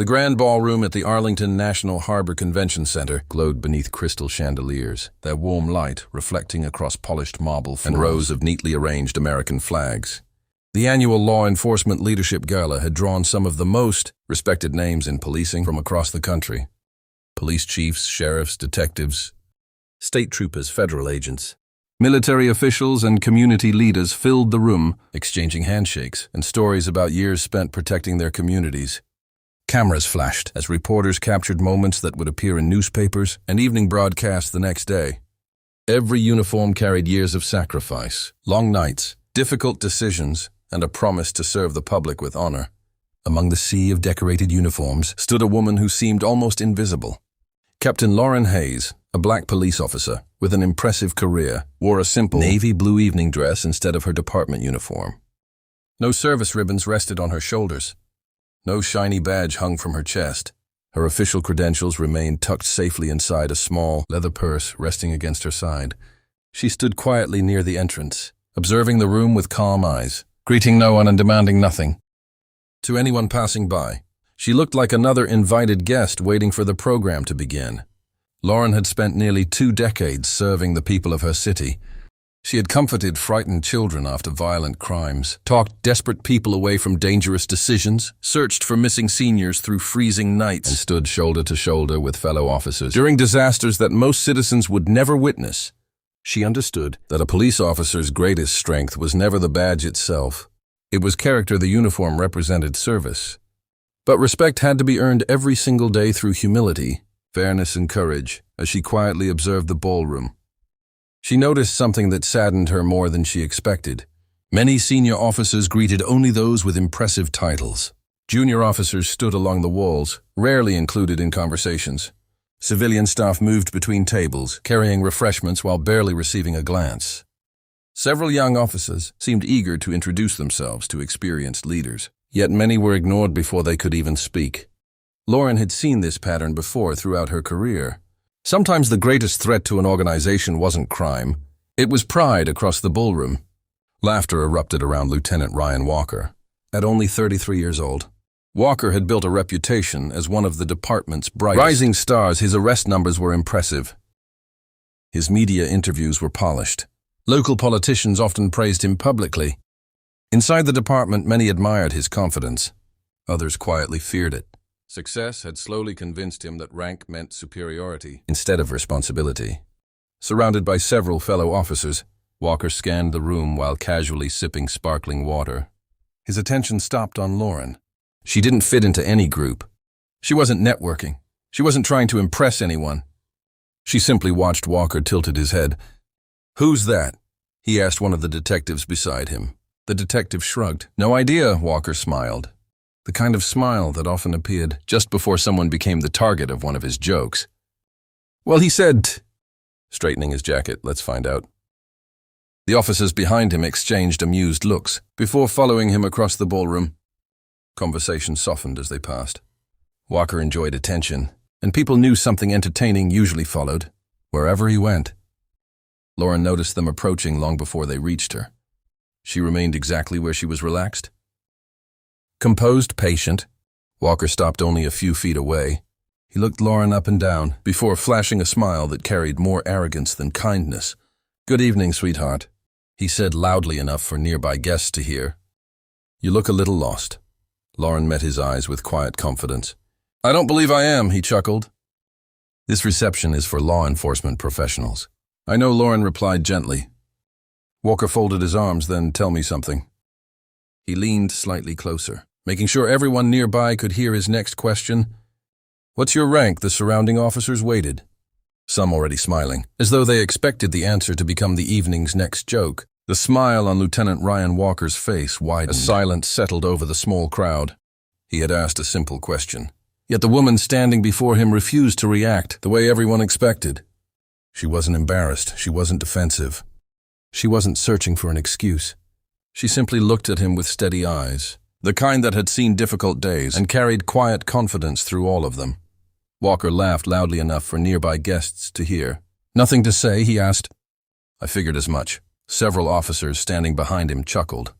The grand ballroom at the Arlington National Harbor Convention Center glowed beneath crystal chandeliers, their warm light reflecting across polished marble floors and rows of neatly arranged American flags. The annual Law Enforcement Leadership Gala had drawn some of the most respected names in policing from across the country. Police chiefs, sheriffs, detectives, state troopers, federal agents. Military officials and community leaders filled the room, exchanging handshakes and stories about years spent protecting their communities. Cameras flashed as reporters captured moments that would appear in newspapers and evening broadcasts the next day. Every uniform carried years of sacrifice, long nights, difficult decisions, and a promise to serve the public with honor. Among the sea of decorated uniforms stood a woman who seemed almost invisible. Captain Lauren Hayes, a black police officer with an impressive career, wore a simple navy blue evening dress instead of her department uniform. No service ribbons rested on her shoulders. No shiny badge hung from her chest. Her official credentials remained tucked safely inside a small leather purse resting against her side. She stood quietly near the entrance, observing the room with calm eyes, greeting no one and demanding nothing. To anyone passing by, she looked like another invited guest waiting for the program to begin. Lauren had spent nearly 2 decades serving the people of her city. She had comforted frightened children after violent crimes, talked desperate people away from dangerous decisions, searched for missing seniors through freezing nights, and stood shoulder to shoulder with fellow officers during disasters that most citizens would never witness. She understood that a police officer's greatest strength was never the badge itself. It was character. The uniform represented service. But respect had to be earned every single day through humility, fairness, and courage, as she quietly observed the ballroom. She noticed something that saddened her more than she expected. Many senior officers greeted only those with impressive titles. Junior officers stood along the walls, rarely included in conversations. Civilian staff moved between tables, carrying refreshments while barely receiving a glance. Several young officers seemed eager to introduce themselves to experienced leaders, yet many were ignored before they could even speak. Lauren had seen this pattern before throughout her career. Sometimes the greatest threat to an organization wasn't crime, it was pride across the ballroom. Laughter erupted around Lieutenant Ryan Walker. At only 33 years old, Walker had built a reputation as one of the department's brightest rising stars. His arrest numbers were impressive. His media interviews were polished. Local politicians often praised him publicly. Inside the department, many admired his confidence. Others quietly feared it. Success had slowly convinced him that rank meant superiority instead of responsibility. Surrounded by several fellow officers, Walker scanned the room while casually sipping sparkling water. His attention stopped on Lauren. She didn't fit into any group. She wasn't networking. She wasn't trying to impress anyone. She simply watched. Walker tilted his head. "Who's that?" he asked one of the detectives beside him. The detective shrugged. "No idea," Walker smiled. The kind of smile that often appeared just before someone became the target of one of his jokes. "Well, he said," straightening his jacket, "let's find out." The officers behind him exchanged amused looks before following him across the ballroom. Conversation softened as they passed. Walker enjoyed attention, and people knew something entertaining usually followed, wherever he went. Lauren noticed them approaching long before they reached her. She remained exactly where she was, relaxed. Composed, patient. Walker stopped only a few feet away. He looked Lauren up and down before flashing a smile that carried more arrogance than kindness. "Good evening, sweetheart," he said loudly enough for nearby guests to hear. "You look a little lost." Lauren met his eyes with quiet confidence. "I don't believe I am," he chuckled. "This reception is for law enforcement professionals." "I know," Lauren replied gently. Walker folded his arms. "Then tell me something." He leaned slightly closer, making sure everyone nearby could hear his next question. "What's your rank?" The surrounding officers waited, some already smiling, as though they expected the answer to become the evening's next joke. The smile on Lieutenant Ryan Walker's face widened. A silence settled over the small crowd. He had asked a simple question, yet the woman standing before him refused to react the way everyone expected. She wasn't embarrassed. She wasn't defensive. She wasn't searching for an excuse. She simply looked at him with steady eyes, the kind that had seen difficult days and carried quiet confidence through all of them. Walker laughed loudly enough for nearby guests to hear. "Nothing to say?" he asked. "I figured as much." Several officers standing behind him chuckled.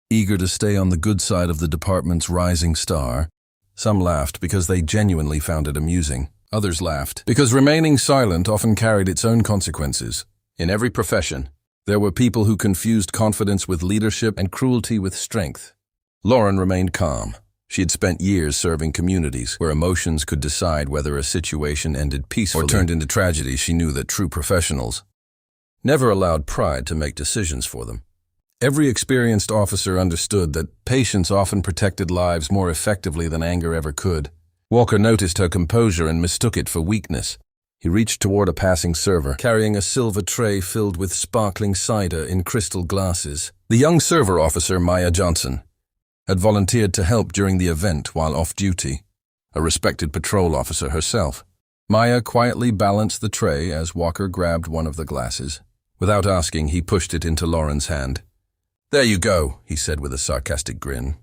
Eager to stay on the good side of the department's rising star, Some laughed because they genuinely found it amusing. Others laughed because remaining silent often carried its own consequences. In every profession, there were people who confused confidence with leadership and cruelty with strength. Lauren remained calm. She had spent years serving communities where emotions could decide whether a situation ended peacefully or turned into tragedy. She knew that true professionals never allowed pride to make decisions for them. Every experienced officer understood that patience often protected lives more effectively than anger ever could. Walker noticed her composure and mistook it for weakness. He reached toward a passing server, carrying a silver tray filled with sparkling cider in crystal glasses. The young server officer, Maya Johnson, had volunteered to help during the event while off duty, a respected patrol officer herself. Maya quietly balanced the tray as Walker grabbed one of the glasses. Without asking, he pushed it into Lauren's hand. "There you go," he said with a sarcastic grin.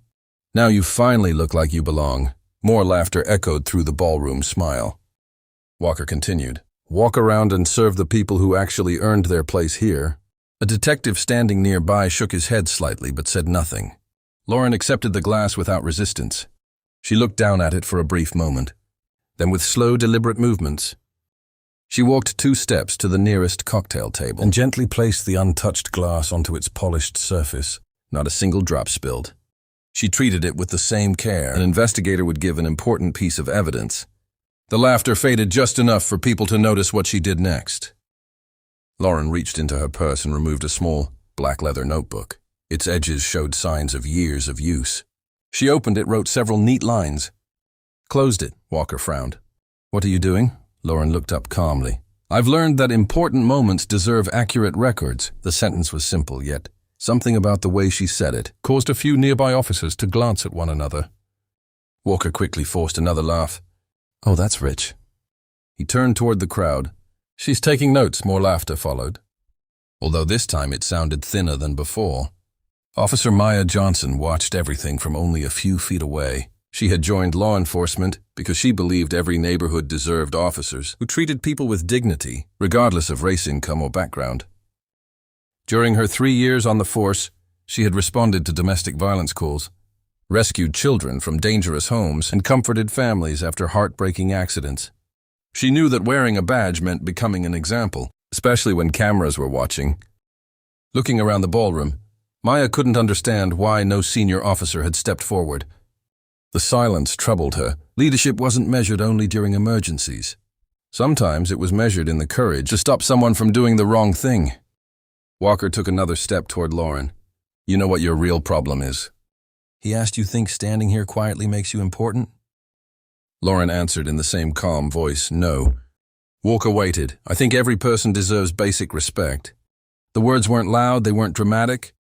"Now you finally look like you belong." More laughter echoed through the ballroom smile. Walker continued, "Walk around and serve the people who actually earned their place here." A detective standing nearby shook his head slightly but said nothing. Lauren accepted the glass without resistance. She looked down at it for a brief moment. Then with slow, deliberate movements, she walked 2 steps to the nearest cocktail table and gently placed the untouched glass onto its polished surface. Not a single drop spilled. She treated it with the same care an investigator would give an important piece of evidence. The laughter faded just enough for people to notice what she did next. Lauren reached into her purse and removed a small, black leather notebook. Its edges showed signs of years of use. She opened it, wrote several neat lines. Closed it, Walker frowned. "What are you doing?" Lauren looked up calmly. "I've learned that important moments deserve accurate records." The sentence was simple, yet something about the way she said it caused a few nearby officers to glance at one another. Walker quickly forced another laugh. "Oh, that's rich." He turned toward the crowd. "She's taking notes," more laughter followed. Although this time it sounded thinner than before. Officer Maya Johnson watched everything from only a few feet away. She had joined law enforcement because she believed every neighborhood deserved officers who treated people with dignity, regardless of race, income, or background. During her 3 years on the force, she had responded to domestic violence calls, rescued children from dangerous homes, and comforted families after heartbreaking accidents. She knew that wearing a badge meant becoming an example, especially when cameras were watching. Looking around the ballroom, Maya couldn't understand why no senior officer had stepped forward. The silence troubled her. Leadership wasn't measured only during emergencies. Sometimes it was measured in the courage to stop someone from doing the wrong thing. Walker took another step toward Lauren. "You know what your real problem is?" he asked. "You think standing here quietly makes you important?" Lauren answered in the same calm voice, "No." Walker waited. "I think every person deserves basic respect." The words weren't loud, they weren't dramatic,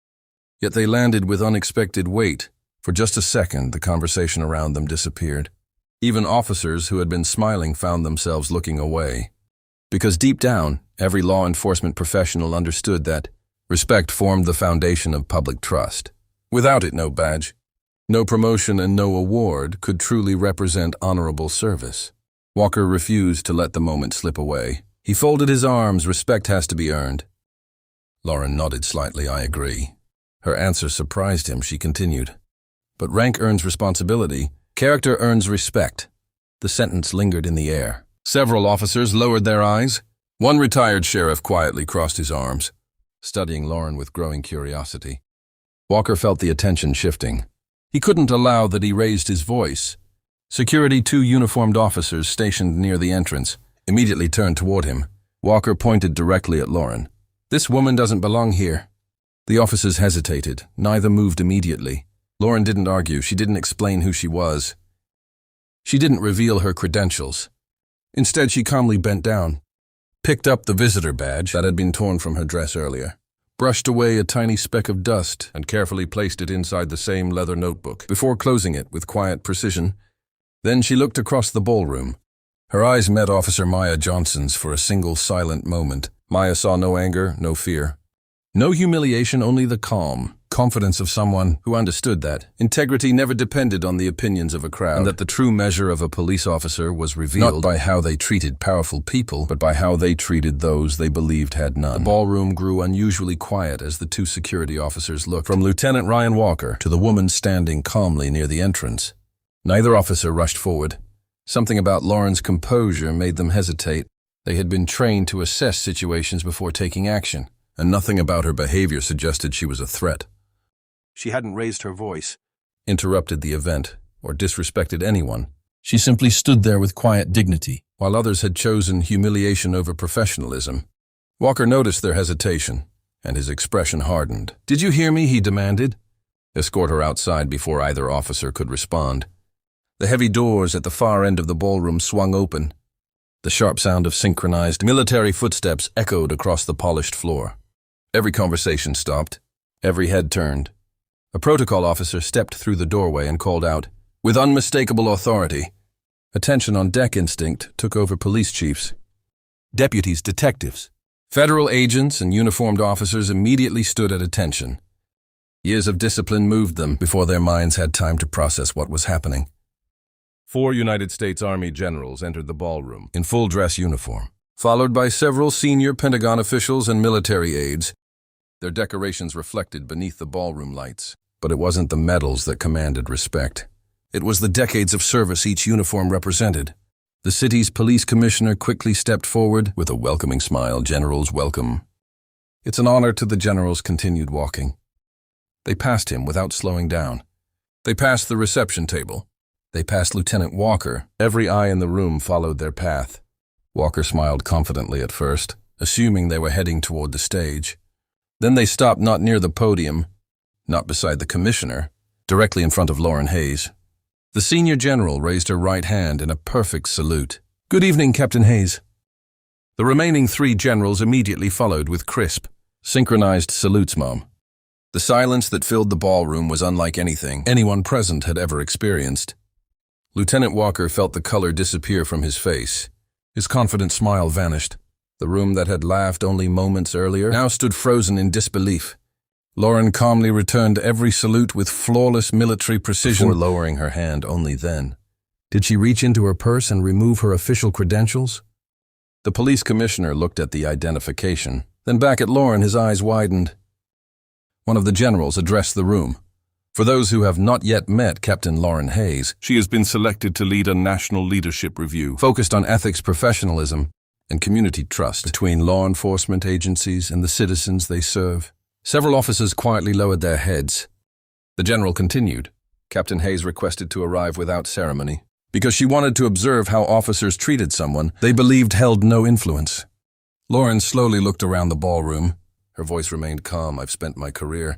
yet they landed with unexpected weight. For just a second, the conversation around them disappeared. Even officers who had been smiling found themselves looking away. Because deep down, every law enforcement professional understood that respect formed the foundation of public trust. Without it, no badge, no promotion, and no award could truly represent honorable service. Walker refused to let the moment slip away. He folded his arms. "Respect has to be earned." Lauren nodded slightly. "I agree." Her answer surprised him. She continued, "But rank earns responsibility. Character earns respect." The sentence lingered in the air. Several officers lowered their eyes. One retired sheriff quietly crossed his arms, studying Lauren with growing curiosity. Walker felt the attention shifting. He couldn't allow that he raised his voice. Security, 2 uniformed officers stationed near the entrance, immediately turned toward him. Walker pointed directly at Lauren. "This woman doesn't belong here." The officers hesitated. Neither moved immediately. Lauren didn't argue. She didn't explain who she was. She didn't reveal her credentials. Instead, she calmly bent down, picked up the visitor badge that had been torn from her dress earlier, brushed away a tiny speck of dust, and carefully placed it inside the same leather notebook before closing it with quiet precision. Then she looked across the ballroom. Her eyes met Officer Maya Johnson's for a single silent moment. Maya saw no anger, no fear. No humiliation, only the calm confidence of someone who understood that integrity never depended on the opinions of a crowd, and that the true measure of a police officer was revealed not by how they treated powerful people, but by how they treated those they believed had none. The ballroom grew unusually quiet as the 2 security officers looked from Lieutenant Ryan Walker to the woman standing calmly near the entrance. Neither officer rushed forward. Something about Lauren's composure made them hesitate. They had been trained to assess situations before taking action, and nothing about her behavior suggested she was a threat. She hadn't raised her voice, interrupted the event, or disrespected anyone. She simply stood there with quiet dignity, while others had chosen humiliation over professionalism. Walker noticed their hesitation, and his expression hardened. "Did you hear me?" he demanded. "Escort her outside before either officer could respond." The heavy doors at the far end of the ballroom swung open. The sharp sound of synchronized military footsteps echoed across the polished floor. Every conversation stopped. Every head turned. A protocol officer stepped through the doorway and called out, with unmistakable authority. Attention on deck instinct took over police chiefs, deputies, detectives. Federal agents and uniformed officers immediately stood at attention. Years of discipline moved them before their minds had time to process what was happening. 4 United States Army generals entered the ballroom in full-dress uniform, followed by several senior Pentagon officials and military aides. Their decorations reflected beneath the ballroom lights, but it wasn't the medals that commanded respect. It was the decades of service each uniform represented. The city's police commissioner quickly stepped forward with a welcoming smile. "Generals, welcome." "It's an honor to the generals," continued walking. They passed him without slowing down. They passed the reception table. They passed Lieutenant Walker. Every eye in the room followed their path. Walker smiled confidently at first, assuming they were heading toward the stage. Then they stopped not near the podium, not beside the commissioner, directly in front of Lauren Hayes. The senior general raised her right hand in a perfect salute. "Good evening, Captain Hayes." The remaining 3 generals immediately followed with crisp, synchronized salutes, Mom. The silence that filled the ballroom was unlike anything anyone present had ever experienced. Lieutenant Walker felt the color disappear from his face. His confident smile vanished. The room that had laughed only moments earlier now stood frozen in disbelief. Lauren calmly returned every salute with flawless military precision, before lowering her hand only then. Did she reach into her purse and remove her official credentials? The police commissioner looked at the identification, then back at Lauren, his eyes widened. One of the generals addressed the room. "For those who have not yet met Captain Lauren Hayes, she has been selected to lead a national leadership review focused on ethics, professionalism, and community trust between law enforcement agencies and the citizens they serve." Several officers quietly lowered their heads. The general continued. "Captain Hayes requested to arrive without ceremony because she wanted to observe how officers treated someone they believed held no influence." Lauren slowly looked around the ballroom. Her voice remained calm. "I've spent my career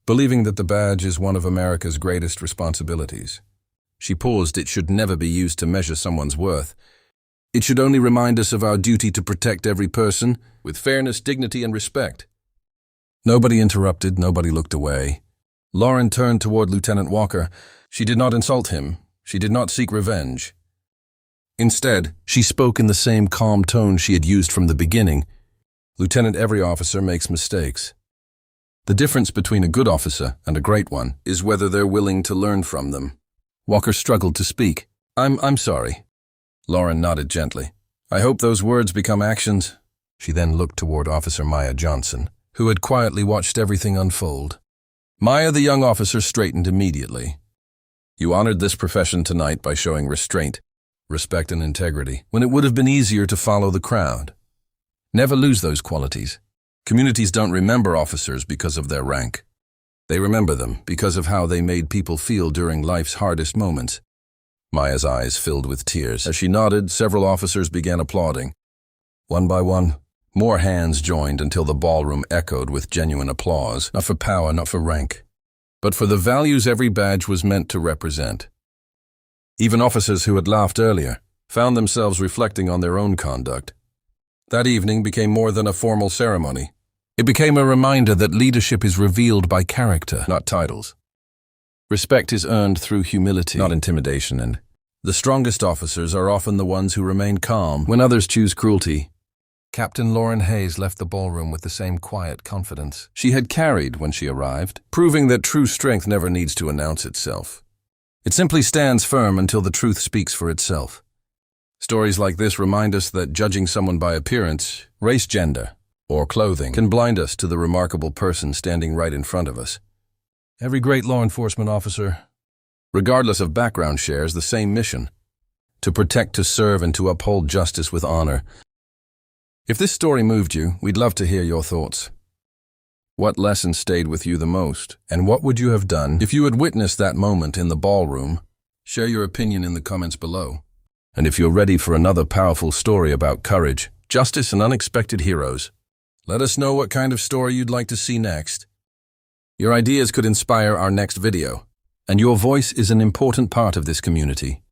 believing that the badge is one of America's greatest responsibilities." She paused. "It should never be used to measure someone's worth. It should only remind us of our duty to protect every person with fairness, dignity, and respect." Nobody interrupted, nobody looked away. Lauren turned toward Lieutenant Walker. She did not insult him. She did not seek revenge. Instead, she spoke in the same calm tone she had used from the beginning. "Lieutenant, every officer makes mistakes. The difference between a good officer and a great one is whether they're willing to learn from them." Walker struggled to speak. I'm sorry." Lauren nodded gently. "I hope those words become actions." She then looked toward Officer Maya Johnson, who had quietly watched everything unfold. Maya, the young officer, straightened immediately. "You honored this profession tonight by showing restraint, respect, and integrity, when it would have been easier to follow the crowd. Never lose those qualities. Communities don't remember officers because of their rank. They remember them because of how they made people feel during life's hardest moments." Maya's eyes filled with tears. As she nodded, several officers began applauding. One by one, more hands joined until the ballroom echoed with genuine applause, not for power, not for rank, but for the values every badge was meant to represent. Even officers who had laughed earlier found themselves reflecting on their own conduct. That evening became more than a formal ceremony. It became a reminder that leadership is revealed by character, not titles. Respect is earned through humility, not intimidation, and the strongest officers are often the ones who remain calm when others choose cruelty. Captain Lauren Hayes left the ballroom with the same quiet confidence she had carried when she arrived, proving that true strength never needs to announce itself. It simply stands firm until the truth speaks for itself. Stories like this remind us that judging someone by appearance, race, gender, or clothing can blind us to the remarkable person standing right in front of us. Every great law enforcement officer regardless of background, shares the same mission: to protect, to serve, and to uphold justice with honor. If this story moved you, we'd love to hear your thoughts. What lesson stayed with you the most, and what would you have done if you had witnessed that moment in the ballroom? Share your opinion in the comments below. And if you're ready for another powerful story about courage, justice, and unexpected heroes, let us know what kind of story you'd like to see next. Your ideas could inspire our next video, and your voice is an important part of this community.